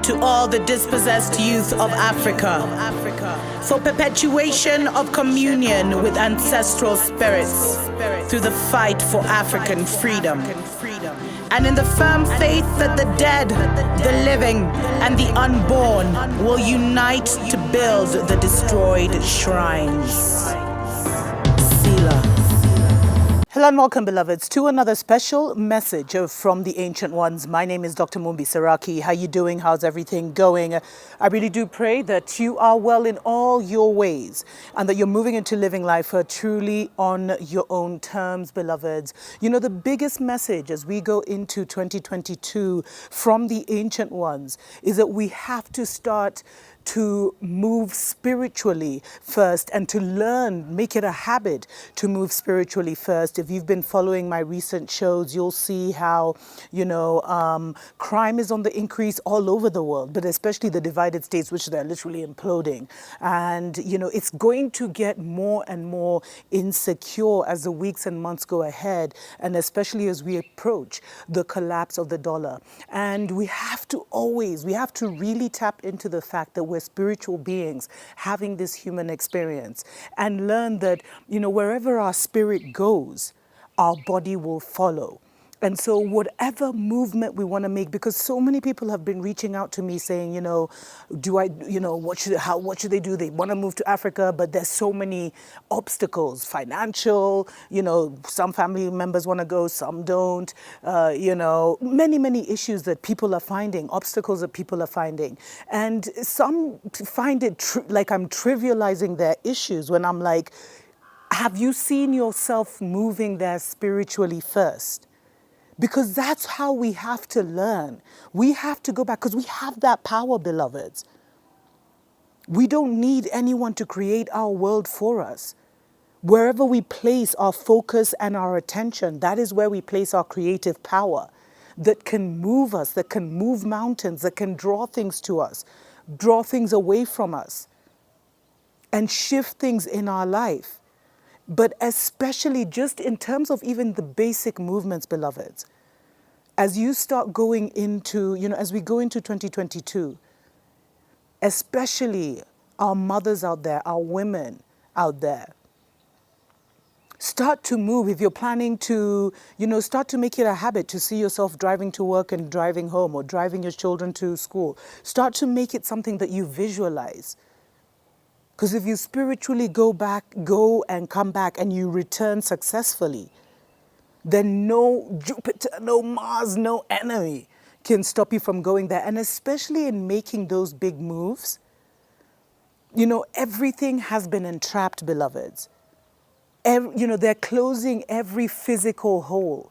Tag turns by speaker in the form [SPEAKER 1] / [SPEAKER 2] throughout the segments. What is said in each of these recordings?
[SPEAKER 1] to all the dispossessed youth of Africa, for perpetuation of communion with ancestral spirits through the fight for African freedom, and in the firm faith that the dead, the living, and the unborn will unite to build the destroyed shrines. Selah. Hello and welcome, beloveds, to another special message from the Ancient Ones. My name is Dr. Mumbi Saraki. How you doing? How's everything going? I really do pray that you are well in all your ways and that you're moving into living life truly on your own terms, beloveds. You know, the biggest message as we go into 2022 from the Ancient Ones is that we have to start to move spiritually first and to learn, make it a habit to move spiritually first. If you've been following my recent shows, you'll see how, crime is on the increase all over the world, but especially the divided states, which they're literally imploding. And, it's going to get more and more insecure as the weeks and months go ahead, and especially as we approach the collapse of the dollar. And we have to really tap into the fact that we're spiritual beings having this human experience and learn that, wherever our spirit goes, our body will follow. And so whatever movement we want to make, because so many people have been reaching out to me saying, what should they do? They want to move to Africa, but there's so many obstacles, financial, some family members want to go, some don't, many issues that people are finding, obstacles that people are finding. And some find it like I'm trivializing their issues when I'm like, have you seen yourself moving there spiritually first? Because that's how we have to learn. We have to go back because we have that power, beloveds. We don't need anyone to create our world for us. Wherever we place our focus and our attention, that is where we place our creative power that can move us, that can move mountains, that can draw things to us, draw things away from us, and shift things in our life. But especially just in terms of even the basic movements, beloveds, as you start going into, as we go into 2022, especially our mothers out there, our women out there, start to move. If you're planning to, start to make it a habit to see yourself driving to work and driving home or driving your children to school. Start to make it something that you visualize. Because if you spiritually go and come back and you return successfully, then no Jupiter, no Mars, no enemy can stop you from going there. And especially in making those big moves, everything has been entrapped, beloveds. They're closing every physical hole,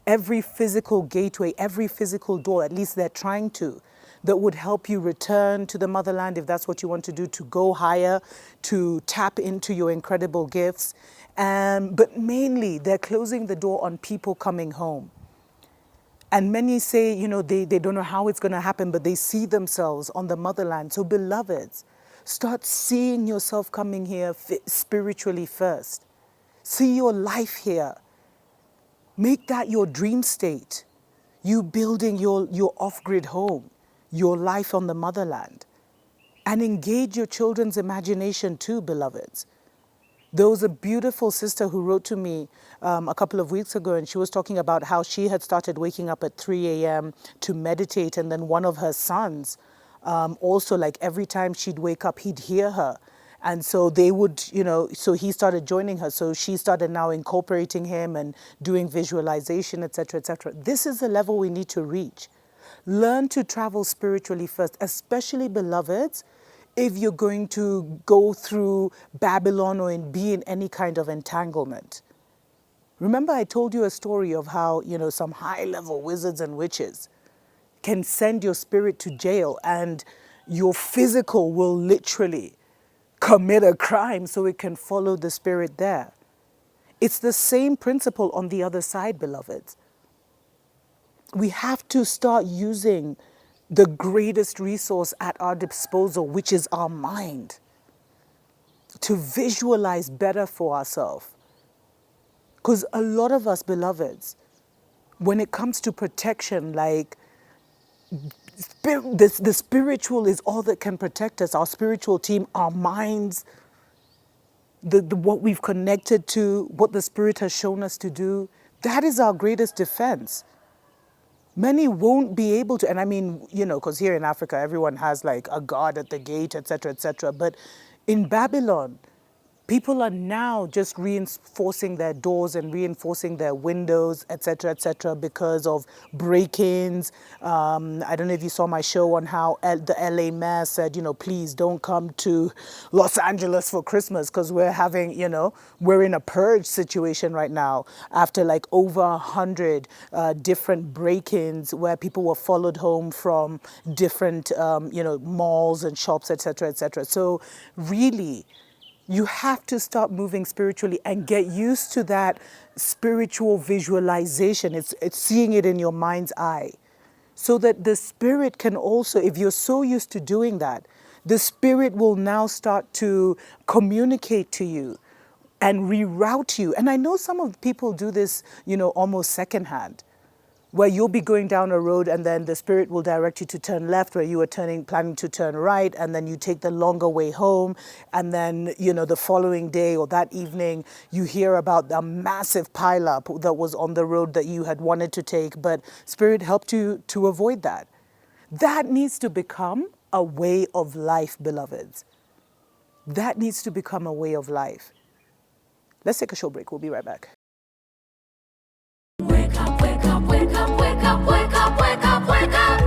[SPEAKER 1] every physical gateway, every physical door, at least they're trying to, that would help you return to the motherland if that's what you want to do, to go higher, to tap into your incredible gifts. But mainly, they're closing the door on people coming home. And many say, they don't know how it's going to happen, but they see themselves on the motherland. So beloveds, start seeing yourself coming here spiritually first. See your life here. Make that your dream state. You building your off-grid home, your life on the motherland. And engage your children's imagination too, beloveds. There was a beautiful sister who wrote to me a couple of weeks ago, and she was talking about how she had started waking up at 3 a.m. to meditate, and then one of her sons also, like every time she'd wake up, he'd hear her. And so they would, so he started joining her. So she started now incorporating him and doing visualization, etc., etc. This is the level we need to reach. Learn to travel spiritually first, especially, beloveds, if you're going to go through Babylon or be in any kind of entanglement. Remember I told you a story of how, some high-level wizards and witches can send your spirit to jail and your physical will literally commit a crime so it can follow the spirit there. It's the same principle on the other side, beloveds. We have to start using the greatest resource at our disposal, which is our mind, to visualize better for ourselves. Because a lot of us, beloveds, when it comes to protection, like The spiritual is all that can protect us. Our spiritual team, our minds, what we've connected to, what the Spirit has shown us to do, that is our greatest defense. Many won't be able to, and I mean, because here in Africa, everyone has like a guard at the gate, etc., etc. But in Babylon, people are now just reinforcing their doors and reinforcing their windows, etc., because of break-ins. I don't know if you saw my show on how the LA mayor said, please don't come to Los Angeles for Christmas because we're having, we're in a purge situation right now after like over 100 different break-ins where people were followed home from different, malls and shops, etc. So really, you have to start moving spiritually and get used to that spiritual visualization. It's seeing it in your mind's eye. So that the Spirit can also, if you're so used to doing that, the Spirit will now start to communicate to you and reroute you. And I know some of the people do this, almost secondhand, where you'll be going down a road and then the Spirit will direct you to turn left where you were planning to turn right, and then you take the longer way home, and then, the following day or that evening, you hear about a massive pileup that was on the road that you had wanted to take, but Spirit helped you to avoid that. That needs to become a way of life, beloveds. That needs to become a way of life. Let's take a short break. We'll be right back.
[SPEAKER 2] Wake up, wake up, wake up, wake up, wake up, wake up, wake up.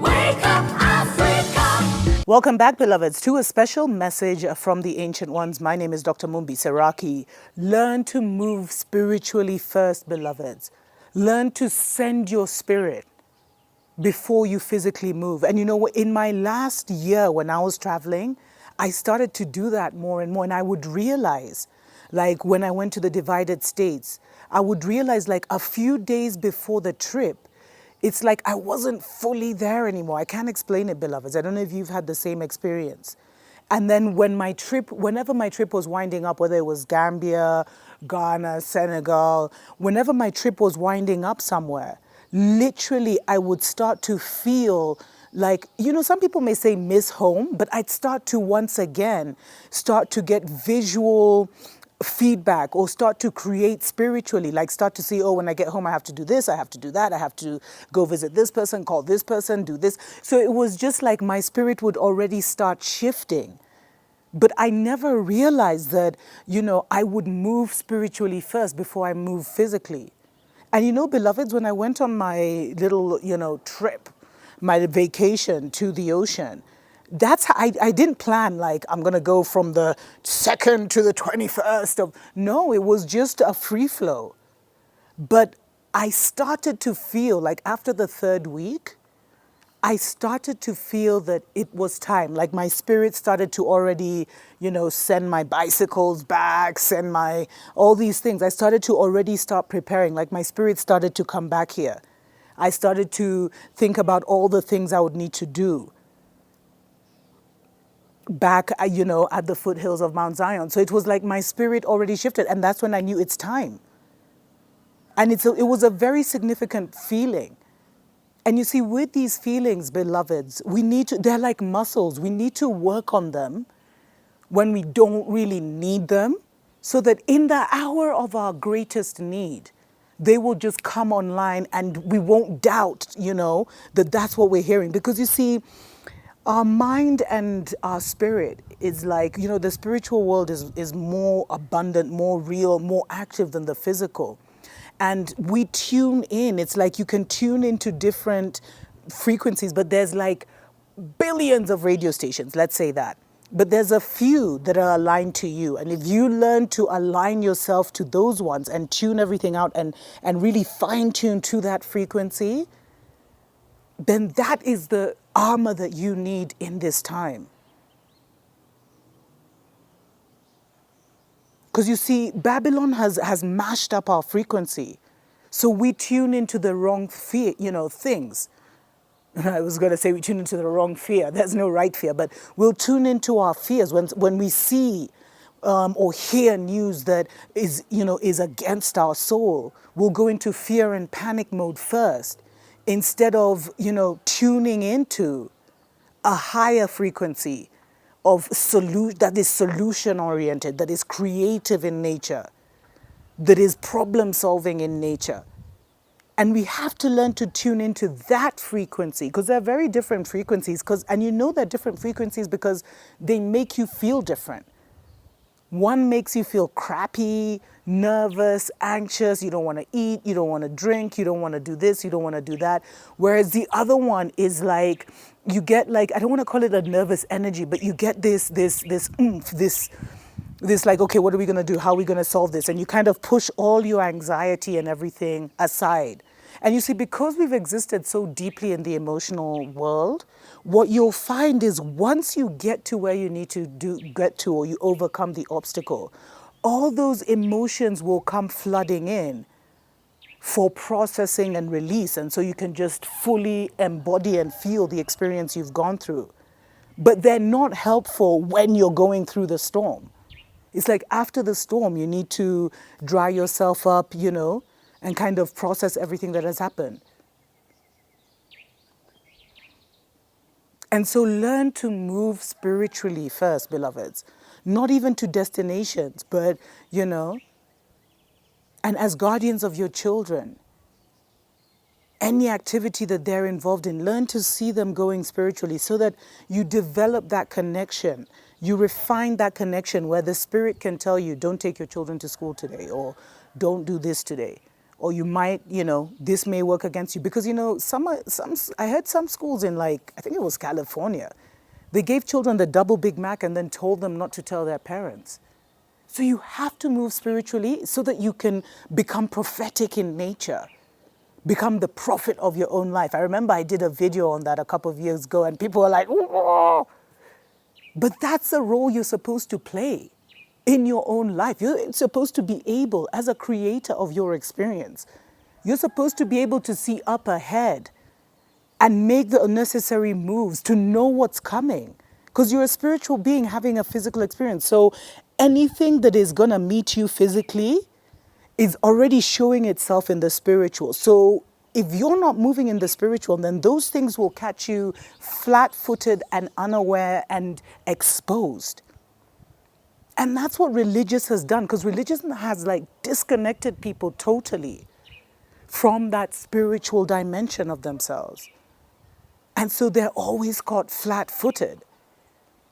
[SPEAKER 2] Wake up, Africa.
[SPEAKER 1] Welcome back, beloveds, to a special message from the Ancient Ones. My name is Dr. Mumbi Seraki. Learn to move spiritually first, beloveds. Learn to send your spirit before you physically move. And in my last year when I was traveling, I started to do that more and more. And I would realize, like when I went to the divided states, I would realize like a few days before the trip, it's like I wasn't fully there anymore. I can't explain it, beloveds. I don't know if you've had the same experience. And then whenever my trip was winding up, whether it was Gambia, Ghana, Senegal, whenever my trip was winding up somewhere, literally I would start to feel like, some people may say miss home, but I'd start to once again start to get visual feedback or start to create spiritually, like start to see, when I get home, I have to do this, I have to do that, I have to go visit this person, call this person, do this. So it was just like my spirit would already start shifting. But I never realized that, I would move spiritually first before I move physically. And beloveds, when I went on my little, trip, my vacation to the ocean, that's how I didn't plan like I'm going to go from the 2nd to the 21st. No, it was just a free flow. But I started to feel like after the 3rd week, I started to feel that it was time. Like my spirit started to already, send my bicycles back, send all these things. I started to already start preparing. Like my spirit started to come back here. I started to think about all the things I would need to do back, at the foothills of Mount Zion. So it was like my spirit already shifted. And that's when I knew it's time. And it was a very significant feeling. And you see, with these feelings, beloveds, they're like muscles. We need to work on them when we don't really need them, so that in the hour of our greatest need, they will just come online and we won't doubt, that that's what we're hearing. Because you see, our mind and our spirit is like, the spiritual world is more abundant, more real, more active than the physical. And we tune in. It's like you can tune into different frequencies, but there's like billions of radio stations, let's say that. But there's a few that are aligned to you. And if you learn to align yourself to those ones and tune everything out and really fine tune to that frequency, then that is the armor that you need in this time. Because you see, Babylon has mashed up our frequency. So we tune into the wrong fear, things. I was going to say we tune into the wrong fear. There's no right fear, but we'll tune into our fears when we see or hear news that is against our soul. We'll go into fear and panic mode first, instead of, tuning into a higher frequency that is solution oriented, that is creative in nature, that is problem solving in nature. And we have to learn to tune into that frequency, because they're very different frequencies. And they're different frequencies because they make you feel different. One makes you feel crappy, nervous, anxious. You don't want to eat, you don't want to drink, you don't want to do this, you don't want to do that. Whereas the other one is like, you get like, I don't want to call it a nervous energy, but you get this oomph, this like, okay, what are we going to do? How are we going to solve this? And you kind of push all your anxiety and everything aside. And you see, because we've existed so deeply in the emotional world, what you'll find is once you get to where you need to get to, or you overcome the obstacle, all those emotions will come flooding in for processing and release. And so you can just fully embody and feel the experience you've gone through. But they're not helpful when you're going through the storm. It's like after the storm, you need to dry yourself up, and kind of process everything that has happened. And so learn to move spiritually first, beloveds. Not even to destinations, but, and as guardians of your children, any activity that they're involved in, learn to see them going spiritually so that you develop that connection. You refine that connection where the spirit can tell you, don't take your children to school today, or don't do this today. Or you might, this may work against you. Because, I heard some schools in I think it was California, they gave children the double Big Mac and then told them not to tell their parents. So you have to move spiritually so that you can become prophetic in nature. Become the prophet of your own life. I remember I did a video on that a couple of years ago and people were like, "Whoa." But that's the role you're supposed to play in your own life. You're supposed to be able, as a creator of your experience, you're supposed to be able to see up ahead and make the necessary moves to know what's coming. Because you're a spiritual being having a physical experience. So anything that is going to meet you physically is already showing itself in the spiritual. So if you're not moving in the spiritual, then those things will catch you flat-footed and unaware and exposed. And that's what religious has done, because religion has disconnected people totally from that spiritual dimension of themselves. And so they're always caught flat-footed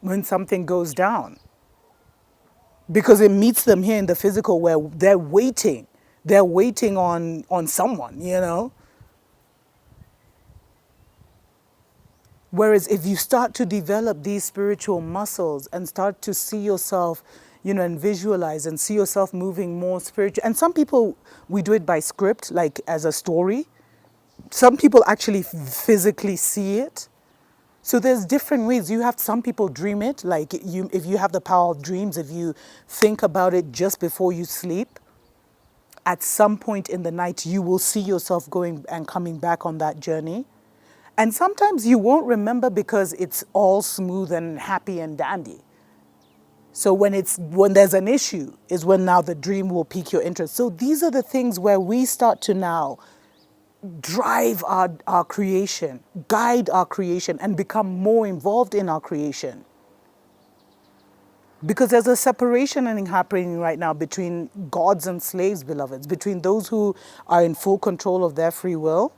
[SPEAKER 1] when something goes down. Because it meets them here in the physical where they're waiting. They're waiting on someone, Whereas if you start to develop these spiritual muscles and start to see yourself, and visualize and see yourself moving more spiritual. And some people, we do it by script, like as a story. Some people actually physically see it. So there's different ways. Some people dream it, if you have the power of dreams, if you think about it just before you sleep, at some point in the night, you will see yourself going and coming back on that journey. And sometimes you won't remember because it's all smooth and happy and dandy. So when there's an issue is when now the dream will pique your interest. So these are the things where we start to now drive our creation, guide our creation, and become more involved in our creation. Because there's a separation happening right now between gods and slaves, beloveds, between those who are in full control of their free will.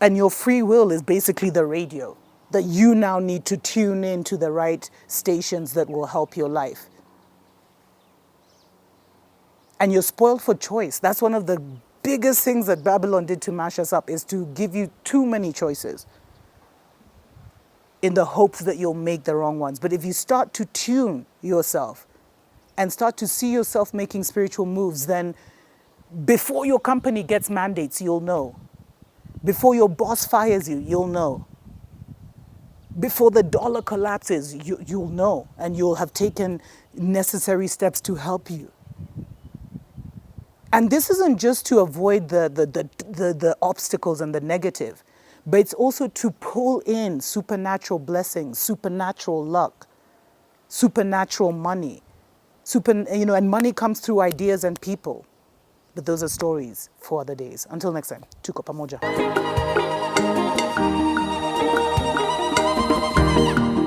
[SPEAKER 1] And your free will is basically the radio that you now need to tune in to the right stations that will help your life. And you're spoiled for choice. That's one of the biggest things that Babylon did to mash us up, is to give you too many choices in the hopes that you'll make the wrong ones. But if you start to tune yourself and start to see yourself making spiritual moves, then before your company gets mandates, you'll know. Before your boss fires you, you'll know. Before the dollar collapses, you'll know, and you'll have taken necessary steps to help you. And this isn't just to avoid the obstacles and the negative, but it's also to pull in supernatural blessings, supernatural luck, supernatural money. And money comes through ideas and people. But those are stories for other days. Until next time, tuko pamoja.